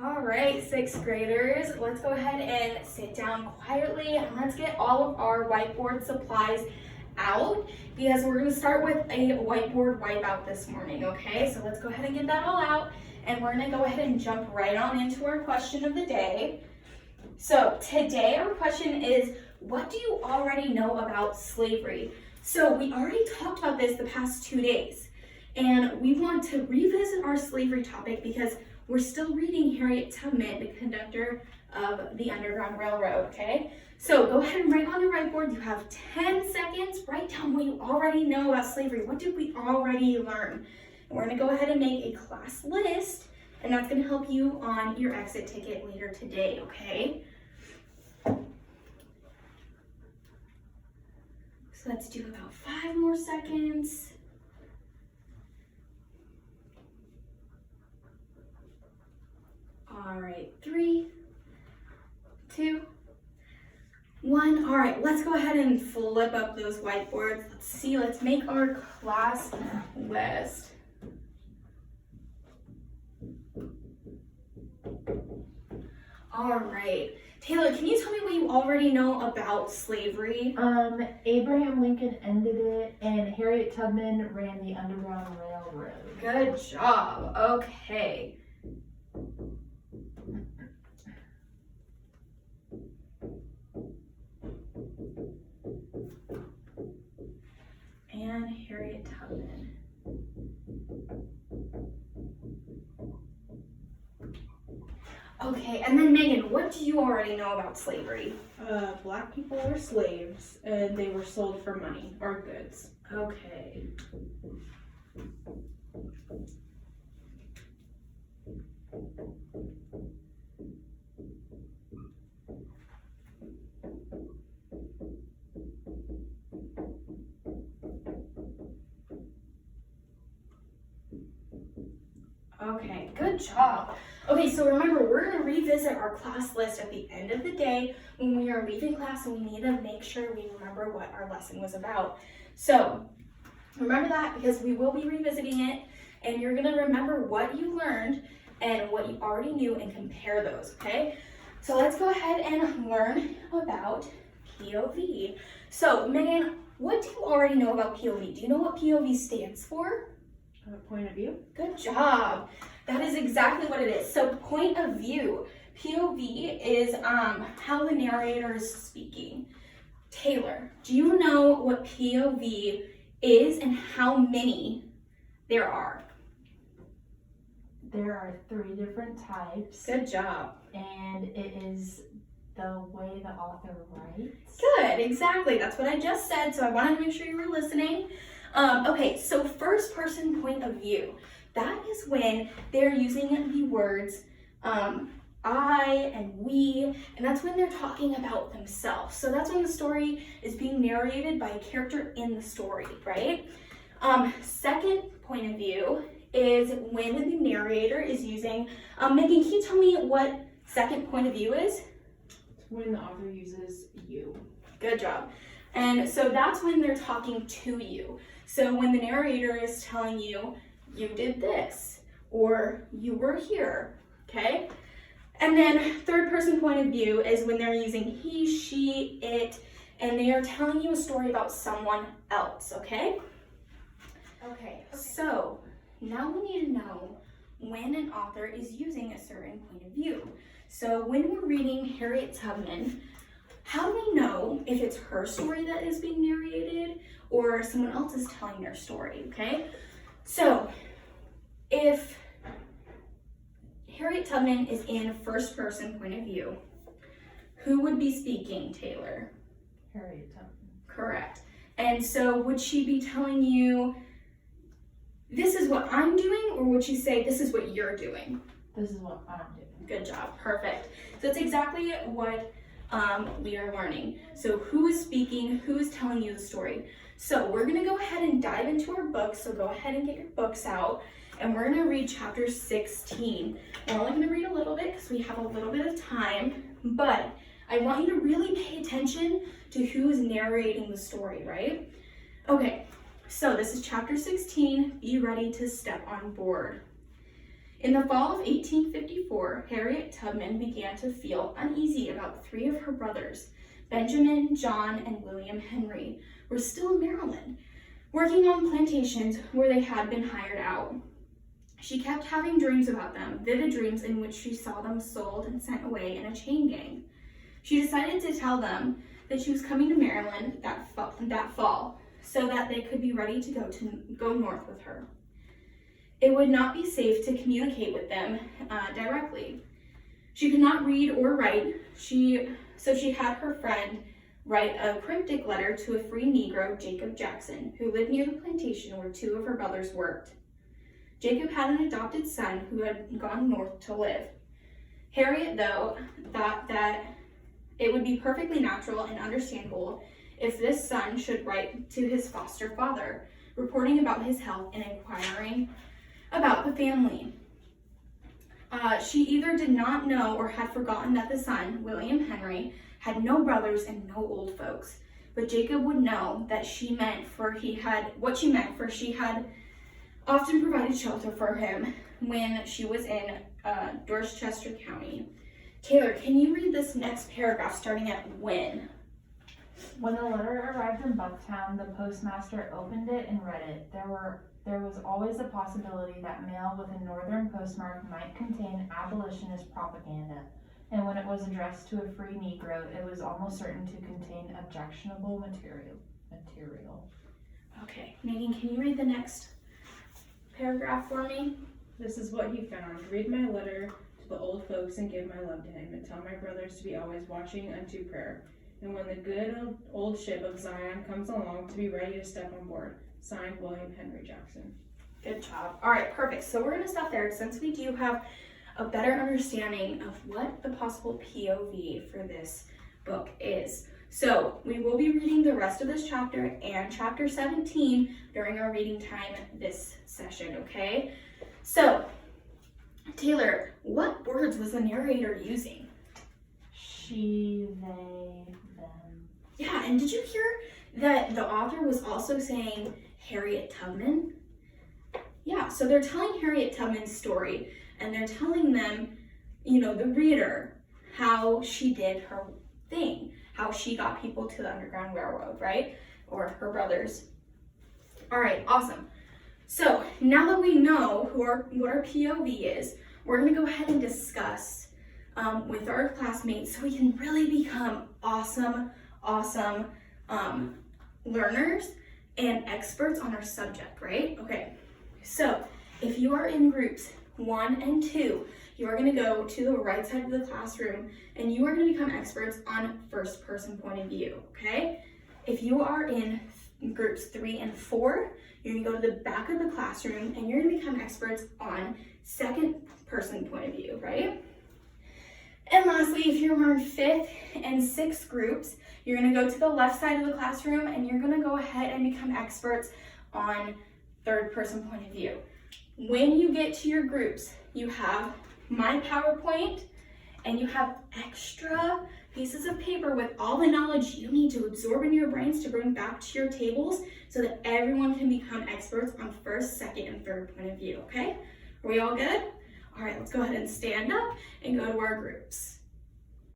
All right, sixth graders, let's go ahead and sit down quietly and let's get all of our whiteboard supplies out because we're going to start with a whiteboard wipeout this morning, okay? So let's go ahead and get that all out and we're going to go ahead and jump right on into our question of the day. So today our question is, what do you already know about slavery? So we already talked about this the past 2 days and we want to revisit our slavery topic because we're still reading Harriet Tubman, the conductor of the Underground Railroad, okay? So go ahead and write on your whiteboard. You have 10 seconds. Write down what you already know about slavery. What did we already learn? And we're gonna go ahead and make a class list, and that's gonna help you on your exit ticket later today, okay? So let's do about 5 more seconds. All right, 3, 2, 1. All right, let's go ahead and flip up those whiteboards. Let's make our class list. All right, Taylor, can you tell me what you already know about slavery? Abraham Lincoln ended it and Harriet Tubman ran the Underground Railroad. Good job, okay. And Harriet Tubman. Okay, and then Megan, what do you already know about slavery? Black people were slaves and they were sold for money or goods. Okay. Okay, good job. Okay, so remember, we're going to revisit our class list at the end of the day when we are leaving class, and we need to make sure we remember what our lesson was about. So remember that because we will be revisiting it, and you're going to remember what you learned and what you already knew and compare those, okay? So let's go ahead and learn about POV. So Megan, what do you already know about POV? Do you know what POV stands for? Point of view. Good job. That is exactly what it is. So point of view, POV is how the narrator is speaking. Taylor, do you know what POV is and how many there are? There are 3 different types. Good job. And it is the way the author writes. Good, exactly. That's what I just said, so I wanted to make sure you were listening. Okay, so first person point of view. That is when they're using the words I and we, and that's when they're talking about themselves. So that's when the story is being narrated by a character in the story, right? Second point of view is when the narrator is using, Megan, can you tell me what second point of view is? It's when the author uses you. Good job. And so that's when they're talking to you. So when the narrator is telling you, you did this, or you were here, okay? And then third person point of view is when they're using he, she, it, and they are telling you a story about someone else, okay? Okay, so now we need to know when an author is using a certain point of view. So when we're reading Harriet Tubman, how do we know if it's her story that is being narrated or someone else is telling their story, okay? So if Harriet Tubman is in first person point of view, who would be speaking, Taylor? Harriet Tubman. Correct. And so would she be telling you, this is what I'm doing, or would she say, this is what you're doing? This is what I'm doing. Good job, perfect. So it's exactly what we are learning. So who is speaking, who is telling you the story? So we're gonna go ahead and dive into our books. So go ahead and get your books out and we're gonna read chapter 16. We're only gonna read a little bit because we have a little bit of time, but I want you to really pay attention to who is narrating the story, right? Okay, so this is chapter 16. Be ready to step on board. In the fall of 1854, Harriet Tubman began to feel uneasy about 3 of her brothers, Benjamin, John, and William Henry, were still in Maryland, working on plantations where they had been hired out. She kept having dreams about them, vivid dreams in which she saw them sold and sent away in a chain gang. She decided to tell them that she was coming to Maryland that fall, so that they could be ready to go north with her. It would not be safe to communicate with them directly. She could not read or write, so she had her friend write a cryptic letter to a free Negro, Jacob Jackson, who lived near the plantation where 2 of her brothers worked. Jacob had an adopted son who had gone north to live. Harriet, though, thought that it would be perfectly natural and understandable if this son should write to his foster father, reporting about his health and inquiring about the family. She either did not know or had forgotten that the son, William Henry, had no brothers and no old folks, but Jacob would know that she meant for she had often provided shelter for him when she was in Dorchester County. Taylor, can you read this next paragraph starting at when? When the letter arrived in Bucktown, the postmaster opened it and read it. There was always a possibility that mail with a northern postmark might contain abolitionist propaganda, and when it was addressed to a free Negro, it was almost certain to contain objectionable material. Okay, Megan, can you read the next paragraph for me? This is what he found. Read my letter to the old folks and give my love to him, and tell my brothers to be always watching unto prayer. And when the good old ship of Zion comes along, to be ready to step on board. Signed, William Henry Jackson. Good job. All right, perfect. So we're going to stop there since we do have a better understanding of what the possible POV for this book is. So we will be reading the rest of this chapter and chapter 17 during our reading time this session, okay? So, Taylor, what words was the narrator using? She, they, them. Yeah, and did you hear that the author was also saying Harriet Tubman? Yeah, so they're telling Harriet Tubman's story, and they're telling them, the reader, how she did her thing, how she got people to the Underground Railroad, right? Or her brothers. All right, awesome. So now that we know what our POV is, we're gonna go ahead and discuss with our classmates so we can really become awesome learners and experts on our subject, right? Okay, so if you are in groups 1 and 2, you are going to go to the right side of the classroom and you are going to become experts on first person point of view, okay? If you are in groups 3 and 4, you're going to go to the back of the classroom and you're going to become experts on second person point of view, right? And lastly, if you're in 5th and 6th groups, you're going to go to the left side of the classroom and you're going to go ahead and become experts on third person point of view. When you get to your groups, you have my PowerPoint and you have extra pieces of paper with all the knowledge you need to absorb in your brains to bring back to your tables so that everyone can become experts on first, second, and third point of view, okay? Are we all good? All right, let's go ahead and stand up and go to our groups.